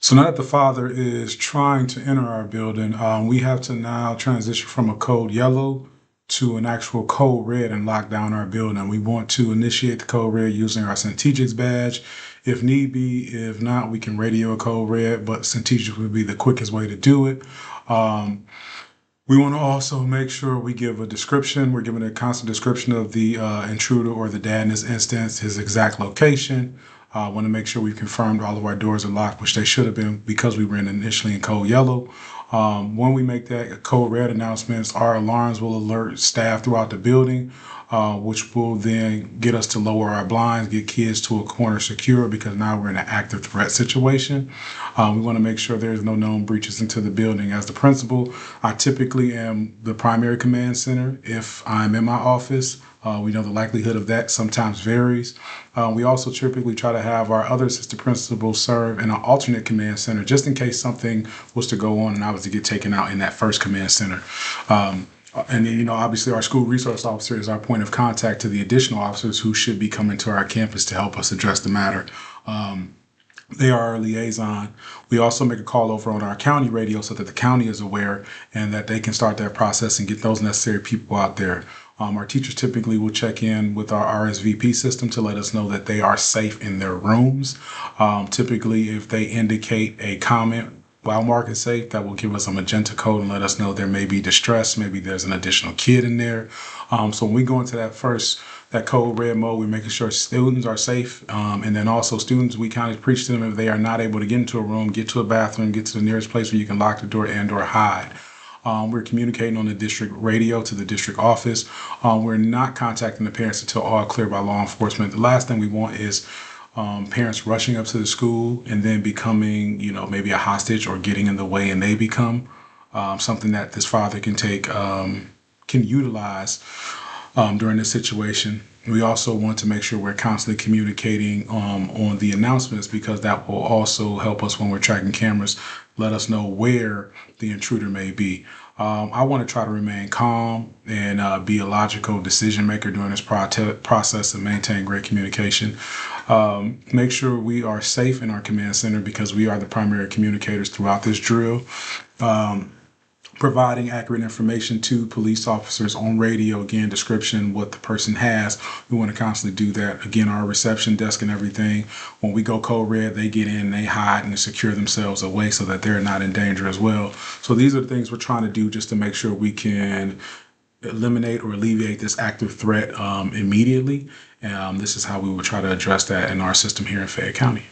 So now that the father is trying to enter our building, we have to now transition from a code yellow to an actual code red and lock down our building. We want to initiate the code red using our Centegix badge. If need be, if not, we can radio a code red, but Centegix would be the quickest way to do it. We want to also make sure we give a description. We're giving a constant description of the intruder or the dad in this instance, his exact location. Want to make sure we've confirmed all of our doors are locked, which they should have been because we were initially in code yellow. When we make that code red announcements, our alarms will alert staff throughout the building, which will then get us to lower our blinds, get kids to a corner secure because now we're in an active threat situation. We want to make sure there's no known breaches into the building. As the principal, I typically am the primary command center if I'm in my office. We know the likelihood of that sometimes varies. We also typically try to have our other assistant principals serve in an alternate command center just in case something was to go on and I was to get taken out in that first command center. And then, obviously our school resource officer is our point of contact to the additional officers who should be coming to our campus to help us address the matter. They are our liaison. We also make a call over on our county radio so that the county is aware and that they can start that process and get those necessary people out there. Our teachers typically will check in with our RSVP system to let us know that they are safe in their rooms. Typically, if they indicate a comment while marked safe, that will give us a magenta code and let us know there may be distress, maybe there's an additional kid in there. So when we go into that code red mode, we're making sure students are safe. And then also students, we kind of preach to them if they are not able to get into a room, get to a bathroom, get to the nearest place where you can lock the door and or hide. We're communicating on the district radio to the district office. We're not contacting the parents until all clear by law enforcement. The last thing we want is parents rushing up to the school and then becoming, maybe a hostage or getting in the way, and they become something that this father can utilize during this situation. We also want to make sure we're constantly communicating on the announcements because that will also help us when we're tracking cameras, let us know where the intruder may be. I want to try to remain calm and be a logical decision maker during this process and maintain great communication. Make sure we are safe in our command center because we are the primary communicators throughout this drill. Providing accurate information to police officers on radio, again, description, what the person has. We want to constantly do that. Again, our reception desk and everything, when we go code red, they get in, they hide and secure themselves away so that they're not in danger as well. So these are the things we're trying to do just to make sure we can eliminate or alleviate this active threat immediately. This is how we will try to address that in our system here in Fayette County.